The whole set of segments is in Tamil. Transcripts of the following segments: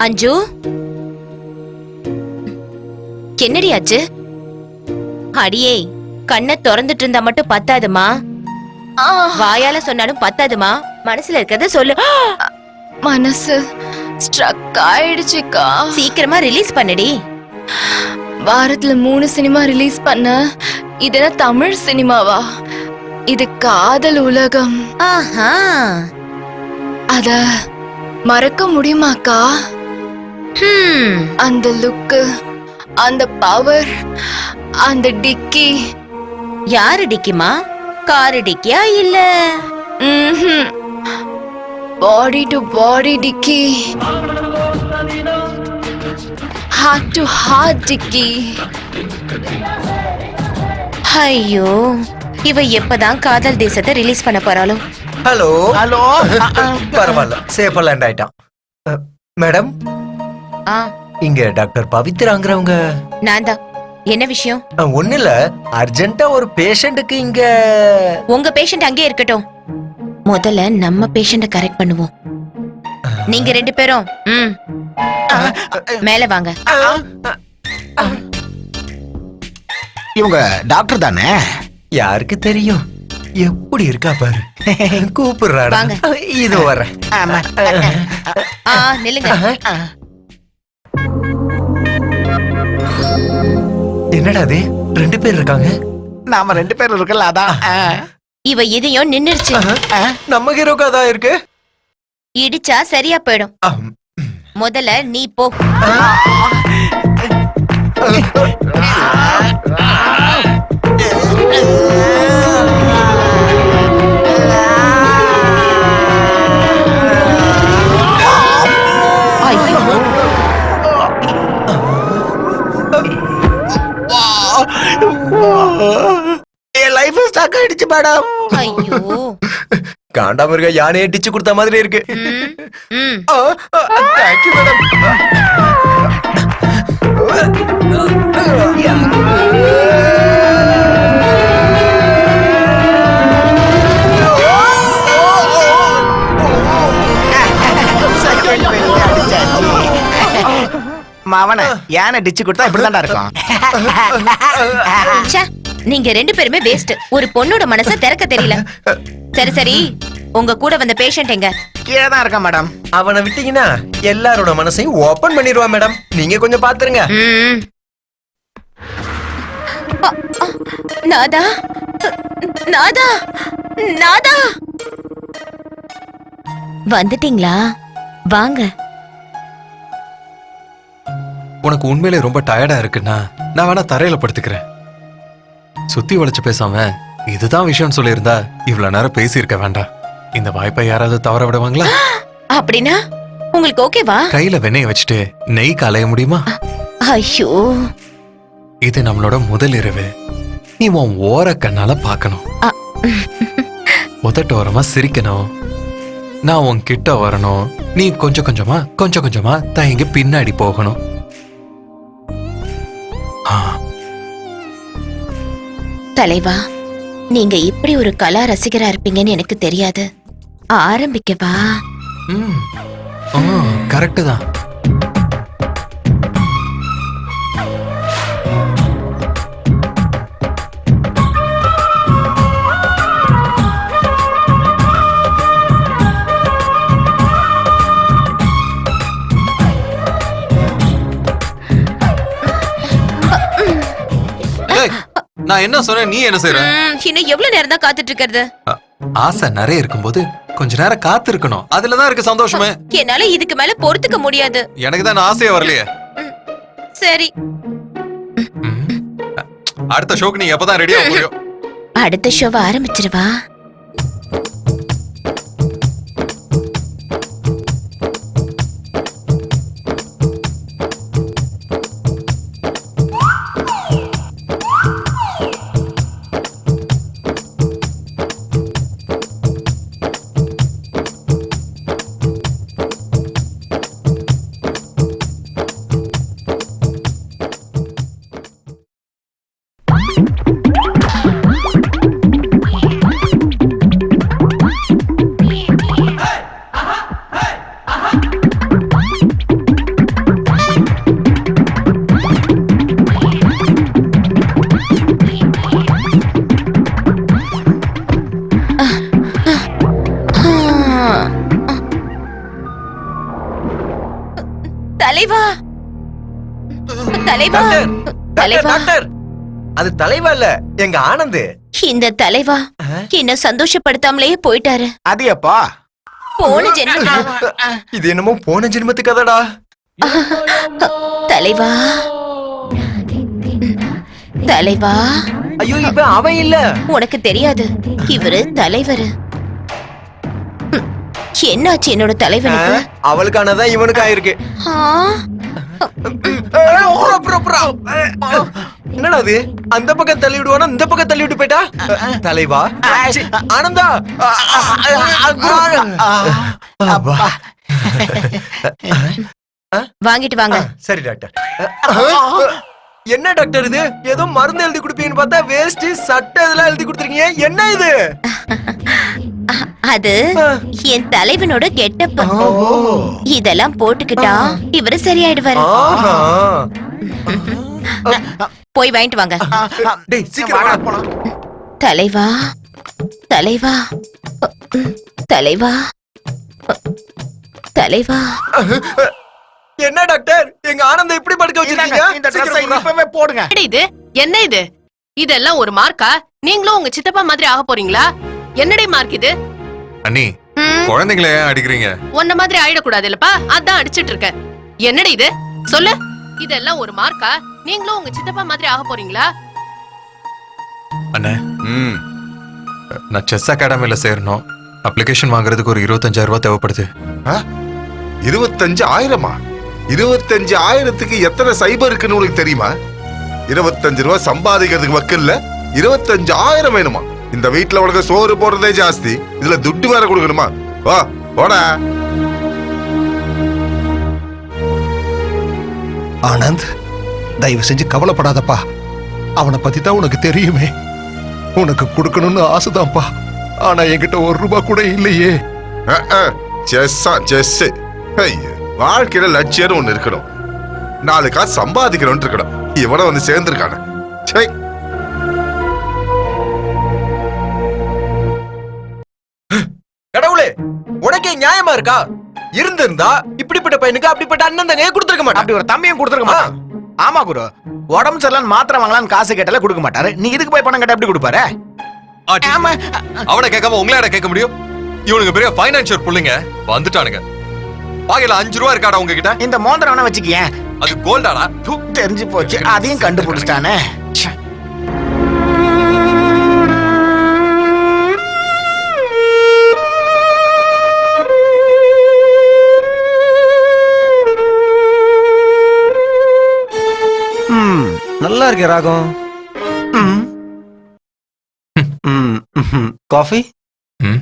அஞ்சு, என்னடி ஆச்சு? அடியே, கண்ணை திறந்துட்டு இருந்தா மட்டும் பத்தாதுமா, வாயால சொன்னாலும் பத்தாதுமா, மனசுல இருக்கிறத சொல்லு. மனசு ஸ்ட்ரக் ஆயிடுச்சுக்கா. சீக்கிரமா ரிலீஸ் பண்ணுடி. வாரத்துல 3 சினிமா ரிலீஸ் பண்ண, இதெல்லாம் தமிழ் சினிமாவா? இது காதல் உலகம். ஆஹா, அத மறக்க முடியுமாக்கா? அந்த லுக்கு, அந்த பவர், அந்த டிக்கி. யாரு டிக்கிமா? காரு டிக்கியா இல்ல பாடி டு பாடி டிக்கி, ஹார்ட் டு ஹார்ட் டிக்கி. ஐயோ, இவ எப்பதான் காதல் தேசத்தை ரிலீஸ் பண்ண போறாளோ? Hello hello. பரவாயில்ல, சேஃபா லேண்ட் ஆயிட்டான். மேடம், இங்க டாக்டர் பவித்ராங்கிறவங்க. நான் தான். என்ன விஷயம்? ஒண்ணு இல்ல, அர்ஜென்ட்டா ஒரு பேஷண்ட்டுக்கு இங்க. உங்க பேஷண்ட் அங்கே இருக்கட்டும், முதல்ல நம்ம பேஷண்ட கரெக்ட் பண்ணுவோம். நீங்க 2 பேரும் மேல வாங்க. இவங்க டாக்டர் தானே? யாருக்கு தெரியும்? எப்படி இருக்கா பாரு. கூப்பிடுறாடா. வாங்க. இது வரேன். நில்லுங்க. என்னடா அது, 2 பேர் இருக்காங்க. நாம 2 பேர் இருக்கல, அதான். இவ இதையும் நின்னுருச்சு. நம்ம ஹீரோக்கு அதான் இருக்கு. இடிச்சா சரியா போயிடும். முதல்ல நீ போ. என் லைஃப் ஸ்டாக் ஆயிடுச்சு மேடம். ஐயோ, காண்டாமிருக யானையை டிச்சு கொடுத்த மாதிரி இருக்கு. Thank you madam. மாவன யானை டிச்சு கொடுத்தா இப்படிதான்டா இருக்கும். நீங்க 2 பேருமே வேஸ்ட். ஒரு பொண்ணோட மனச திறக்க தெரியல. சரி சரி, உங்க கூட வந்த பேஷண்ட் எங்க? கீழே தான் இருக்கா மேடம். அவனை விட்டீங்கன்னா எல்லாரோட மனசையும் ஓபன் பண்ணிடுவான் மேடம். நீங்க கொஞ்சம் பாத்துருங்க. நாதா, நாதா, நாதா, வந்துட்டீங்களா? வாங்க. உனக்கு உண்மையிலே ரொம்ப டயர்டா இருக்குன்னா நான் வேணா தரையில படுத்துக்கிறேன். சுத்தி வளைச்சு பேசாம இதுதான் விஷயம் சொல்லியிருந்தா இவ்வளவு நேரம் பேசியிருக்க வேண்டாம். இந்த வாய்ப்பை யாராவது தவற விடுவாங்களா? அப்படின்னா உங்களுக்கு ஓகேவா? கையில வெண்ணெய் வச்சுட்டு நெய் கலைய முடியுமா? ஐயோ, இது நம்மளோட முதல் இரவு. நீ உன் ஓர கண்ணால பாக்கணும். உதட்டோரமா சிரிக்கணும். நான் உன் கிட்ட வரணும். நீ கொஞ்சம் கொஞ்சமா தயங்கி பின்னாடி போகணும். தலைவா, நீங்க இப்படி ஒரு கலா ரசிகரா இருப்பீங்கன்னு எனக்கு தெரியாது. ஆரம்பிக்கவா? கரெக்ட் தான். நான் என்ன சொன்னேன், நீ என்ன செய்ற? இன்னும் எவ்வளவு நேரம் தான் காத்துட்டு இருக்கிறது? ஆசை நிறைய இருக்கும்போது கொஞ்ச நேரம் காத்து இருக்கணும். அதுலதான் இருக்கு சந்தோஷமே. என்னால இதுக்கு மேல பொறுத்துக்க முடியாது. எனக்கு தான் ஆசையே வரலையே. சரி, அடுத்த ஷோக்கு நீ எப்பதான் ரெடியா முடியும்? அடுத்த ஷோவை ஆரம்பிச்சிருவா. தலைவா டாக்டர் தலைவா டாக்டர் அது தலைவா இல்ல எங்க ஆனந்த். இந்த தலைவா என்ன சந்தோஷப்படுத்தாமலேயே போயிட்டாரு. அது எப்பா போன ஜென்ம இது என்னமோ போன ஜென்மத்து கதடா. தலைவா தலைவா ஐயோ இப்ப அவன் இல்ல. உனக்கு தெரியாது, இவரு தலைவர். என்னாச்சு என்னோட தலைவனுக்கு? அவளுக்கானதான் இவனுக்கு ஆயிருக்கு. ஆ, என்னடா அது? அந்த பக்கம் தள்ளி விடுவானா இந்த பக்கம் தள்ளி விட்டு போயிட்டா. தலைவா சி, ஆனந்தா. அப்பா. வாங்கிட்டு வாங்க. சரி டாக்டர். என்ன டாக்டர் இது? ஏதோ மருந்து எழுதி கொடுப்பீங்கன்னு பார்த்தா வேஸ்ட் சட்டை இதெல்லாம் எழுதி கொடுத்துருக்கீங்க. என்ன இது? அது என் தலைவனோட கெட்டப். இதெல்லாம் போட்டுக்கிட்டா இவரு சரியாயிடுவாரு. ஆஹா. போய் வாங்கிட்டு வாங்க. டேய் சீக்கிரம் வாடா போலாம். தலைவா தலைவா தலைவா தலைவா என்ன டாக்டர் எங்க ஆனந்த இப்படி படுக்க வச்சிருக்கீங்க? இந்த சீக்கிரம் ட்ரெஸ்ஸை போடா. இப்பவே போடுங்க. என்னடி இது? என்ன இது? இதெல்லாம் ஒரு மார்க்கா? நீங்களும் உங்க சித்தப்பா மாதிரி ஆக போறீங்களா? என்னடி மார்க் இது? அண்ணி குழந்தைங்களை ஏன் அடிக்கிறீங்க? உன்ன மாதிரி ஆயிடக்கூடாது இல்லப்பா, அதான் அடிச்சிட்டு இருக்கேன். என்னடி இது? சொல்லு. இதெல்லாம் ஒரு மார்க்கா? நீங்களும் உங்க சித்தப்பா மாதிரி ஆக போறீங்களா? அண்ணே நான் செஸ் அகாடமில சேரணும். அப்ளிகேஷன் வாங்குறதுக்கு ஒரு 25,000 ரூபாய் தேவைப்படுது. 25,000? 25,000க்கு எத்தனை சைபர் இருக்குன்னு உனக்கு தெரியுமா? 25 ரூபாய் சம்பாதிக்கிறதுக்கு வக்கில்ல 25,000 வேணுமா? இந்த வீட்டுல உனக்கு சோறு போடுறதே ஜாஸ்தி, இதுல துட்டு வேற கொடுக்கணுமா? வா போடா. ஆனந்த், தயவு செஞ்சு கவலைப்படாதப்பா. அவனை பத்தி தான் உனக்கு தெரியுமே. உனக்கு கொடுக்கணும்னு ஆசைதான்ப்பா. ஆனா என்கிட்ட 1 ரூபாய் கூட இல்லையே. செஸ்ஸா செஸ். வாழ்க்கையில லட்சியம் ஒண்ணு இருக்கணும். 4 காசு சம்பாதிக்கணும்னு இருக்கணும். இவனை வந்து சேர்ந்திருக்கான. சே, கடவுளே உனக்கே நியாயமா இருக்கா? இருந்திருந்தா இப்படிப்பட்ட பையனுக்கு அப்படிப்பட்ட அண்ணன் தானே கொடுத்துருக்க மாட்டான். அப்படி ஒரு தம்பியும் கொடுத்துருக்க மாட்டான். ஆமா குரு, உடம்பு சரியில்லைன்னு மாத்திரை வாங்கலாம்னு காசு கேட்டாலே கொடுக்க மாட்டாரு. நீ இதுக்கு போய் பணம் கேட்டா எப்படி கொடுப்பாரு? ஆமா. அவனை கேட்காம உங்களாட கேட்க முடியும்? இவனுக்கு பெரிய பைனான்சியர் புள்ளைங்க வந்துட்டானுங்க. பாகையில 5 ரூபா இருக்காடா உங்ககிட்ட? இந்த மோதிரம் வேணா வச்சுக்கியேன். அது கோல்டாடா. தெரிஞ்சு போச்சு, அதையும் கண்டுபிடிச்சிட்டானே. நல்லா இருக்கு ராகம். காஃபி, ம்.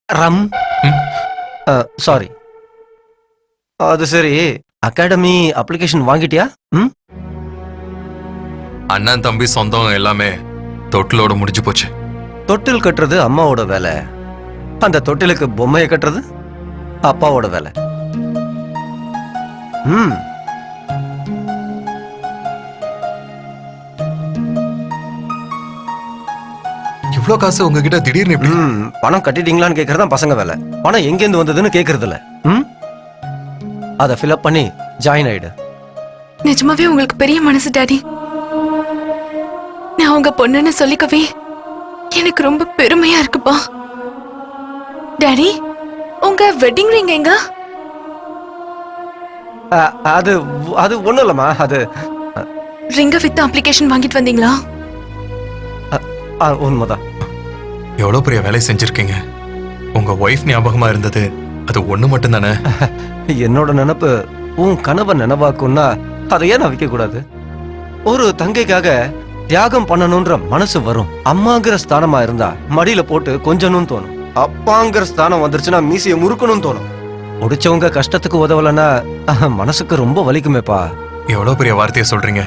ரம். சாரி. அது சரி, அகாடமி அப்ளிகேஷன் வாங்கிட்டியா? அண்ணன் தம்பி சொந்தம் எல்லாமே தொட்டிலோட முடிஞ்சு போச்சு. தொட்டில் கட்டுறது அம்மாவோட வேலை. அந்த தொட்டிலுக்கு பொம்மையை கட்டுறது அப்பாவோட வேலை. இவ்ளோ காசு உங்ககிட்ட திடீர்னு எப்படி? பணம் கட்டிட்டீங்களான்னு கேக்குறது தான் பசங்க வேலை. பணம் எங்கேருந்து வந்ததுன்னு கேக்குறது இல்ல. அதை ஃபில்அப் பண்ணி ஜாயின் ஆயிடு. நிஜமாவே உங்களுக்கு பெரிய மனசு டாடி. நான் உங்க பொண்ணுன்னு சொல்லிக்கவே எனக்கு ரொம்ப பெருமையா இருக்குப்பா. டாடி, உங்க வெட்டிங் ரிங் எங்க? அது அது ஒண்ணும் இல்லம்மா. அது ரிங்க வித் அப்ளிகேஷன் வாங்கிட்டு வந்தீங்களா? உண்மைதான். எவ்வளவு பெரிய வேலை செஞ்சிருக்கீங்க. உங்க ஒய்ஃப் ஞாபகமா இருந்தது அது ஒண்ணு மட்டும் தானே? என்னோட நினைப்பு உன் கனவை நினைவாக்கும்னா அதை ஏன் நான் வைக்க கூடாது? ஒரு தங்கைக்காக தியாகம் பண்ணணும்ன்ற மனசு வரும். அம்மாங்கிற ஸ்தானமா இருந்தா மடியில போட்டு கொஞ்சணும்னு தோணும். அப்பாங்கிற ஸ்தானம் வந்துருச்சுன்னா மீசைய முறுக்கணும்னு தோணும். முடிச்சவங்க கஷ்டத்துக்கு உதவலன்னா மனசுக்கு ரொம்ப வலிக்குமேப்பா. எவ்வளவு பெரிய வார்த்தையை சொல்றீங்க.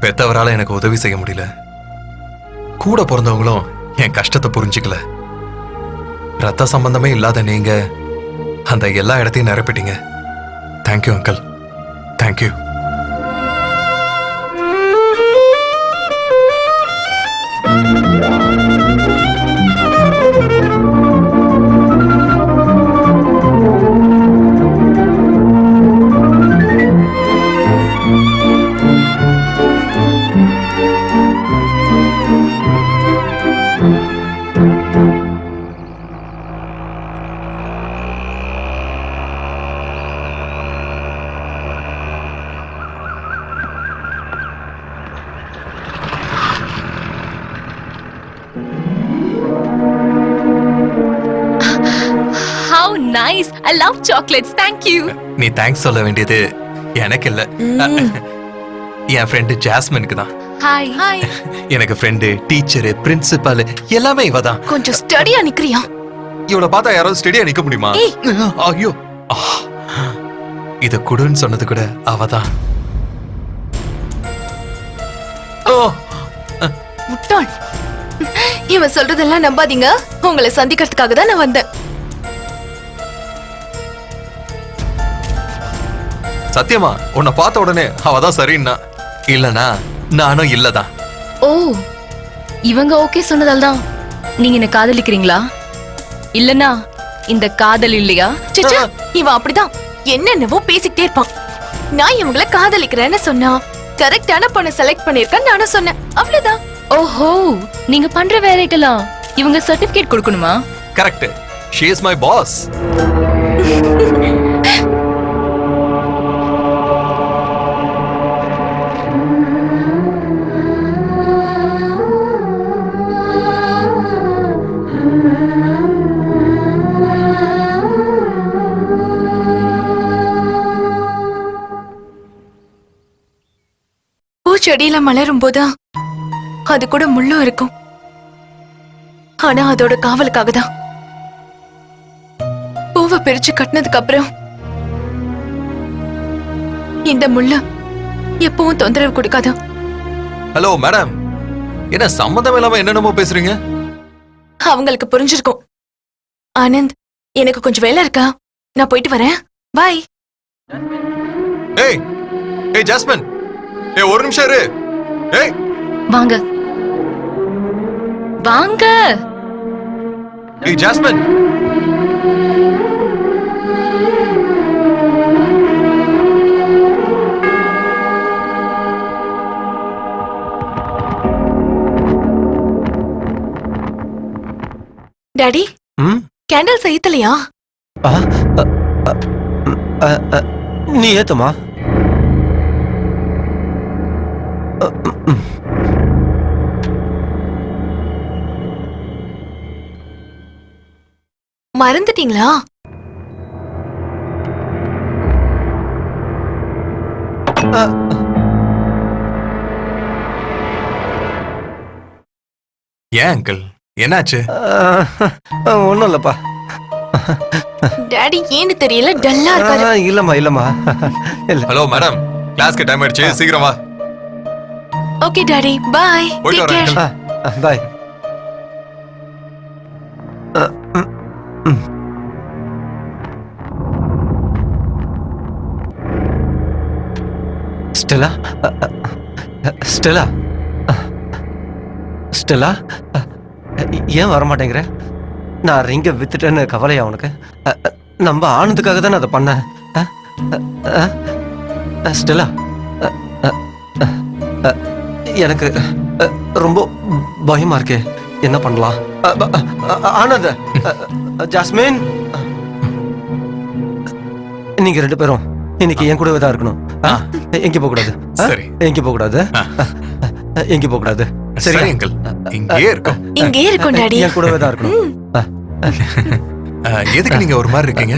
பெத்தவரால எனக்கு உதவி செய்ய முடியல. கூட பிறந்தவங்களும் என் கஷ்டத்தை புரிஞ்சுக்கல. ரத்த சம்பந்தமே இல்லாத நீங்க அந்த எல்லா இடத்தையும் நிரப்பிட்டீங்க. Thank you uncle, thank you. Nice. I love chocolates. Thank you. நீ தேங்க்ஸ் சொல்ல வேண்டியது எனக்கு இல்ல, என் ஃப்ரெண்டு ஜாஸ்மினுக்கு தான். ஹாய். ஹாய். எனக்கு ஃப்ரெண்டு, டீச்சரு, பிரின்சிபல் எல்லாமே இவ தான். கொஞ்சம் ஸ்டடியா நிக்கிறியா? இவளை பார்த்தா யாராவது ஸ்டெடியா நிக்க முடியுமா? ஏய். ஐயோ, இத குடுன்னு சொன்னது கூட அவதான். முட்டாள். இவன் சொல்றதெல்லாம் நம்பாதீங்க. உங்களை சந்திக்கிறதுக்காக தான் நான் வந்தேன். சத்தியமா உன்னை பார்த்த உடனே அவதான் சரின்னா, இல்லனா நானும் இல்லதான். ஓ, இவங்க ஓகே சொன்னதால தான் நீங்க என்ன காதலிக்கிறீங்களா? இல்லனா இந்த காதல் இல்லையா? சிச்சா, இவன் அப்படிதான் என்னென்னவோ பேசிக்கிட்டே இருப்பான். நான் இவங்கள காதலிக்கிறேன்னு சொன்னா கரெக்டான பொண்ணை செலக்ட் பண்ணிருக்கேன் நானும் சொன்னேன். அவ்வளவுதான். ஓஹோ, நீங்க பண்ற வேலைக்கெல்லாம் இவங்க சர்டிபிகேட் கொடுக்கணுமா? Correct. She is my boss. பூச்செடியில மலரும் போதா அது கூட முள்ளும் இருக்கும். ஆனா அதோட காவலுக்காக தான். பூவை பிரிச்சு கட்டினதுக்கு அப்புறம் இந்த முள்ளு எப்பவும் தொந்தரவு கொடுக்காது. ஹலோ மேடம், என்ன சம்மந்தம் இல்லாம என்னென்னமோ பேசுறீங்க? அவங்களுக்கு புரிஞ்சிருக்கும். ஆனந்த், எனக்கு கொஞ்சம் வேலை இருக்கா, நான் போயிட்டு வரேன். பாய். ஏய் ஏய் ஜாஸ்மின், ஏய் ஒரு நிமிஷம் இரு. ஏய் வாங்க வாங்க. ஏய் ஜாஸ்மின். டாடி, கேண்டில் செய்யலையா? நீ ஏத்துமா? மறந்துட்டீங்களா? ஏன் அங்கிள், என்னாச்சு? ஒண்ணும் இல்லப்பா. டாடி ஏன்னு தெரியல, டல்லா இருக்காரு. இல்லம்மா இல்லம்மா இல்ல. ஹலோ மேடம், கிளாஸ்க்கு டைம் ஆயிடுச்சு, சீக்கிரம் வா. ஓகே டாடி, பாய். போயிட்டு டேக் வரேன் கேர். uncle. பாய். ஸ்டெலா, ஸ்டெலா, ஸ்டெலா, ஏன் வரமாட்டேங்கிற? நான் ரிங்க வித்துட்டேன்னு கவலையா உனக்கு? நம்ம ஆனதுக்காக தானே அதை பண்ணேன். ஸ்டெலா, எனக்கு ரொம்ப பயமா இருக்கு. என்ன பண்ணலாம்? ஆனந்த், ஜாஸ்மின், நீங்க ரெண்டு பேரும் இன்னைக்கு என் கூடவே தான் இருக்கணும். எங்க போக கூடாது. சரி. எங்க போக கூடாது. எங்க போக கூடாது. சரி அங்கிள், இங்கேயே இருக்கோம். இங்கே இருக்கும் டாடி. என் கூடவே தான் இருக்கணும். எதுக்கு நீங்க ஒரு மாதிரி இருக்கீங்க?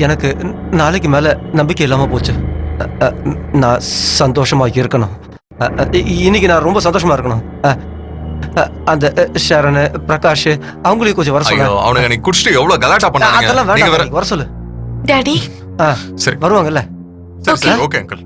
எனக்கு நாளைக்கு மேல நம்பிக்கை இல்லாம போச்சு. நான் சந்தோஷமா இருக்கணும். இன்னைக்கு நான் ரொம்ப சந்தோஷமா இருக்கணும். அந்த ஷரண், பிரகாஷ் அவங்களையும் கொஞ்சம் வர ஐயோ, சொல்ல. அவனுங்க நீ குடிச்சிட்டு எவ்வளவு கலாட்டா பண்ணாங்க. அதெல்லாம் நீங்க வேண்டாம், வேற. நீ வர சொல்லு. டாடி, சரி வருவாங்கல்ல? சரி ஓகே அங்கிள்.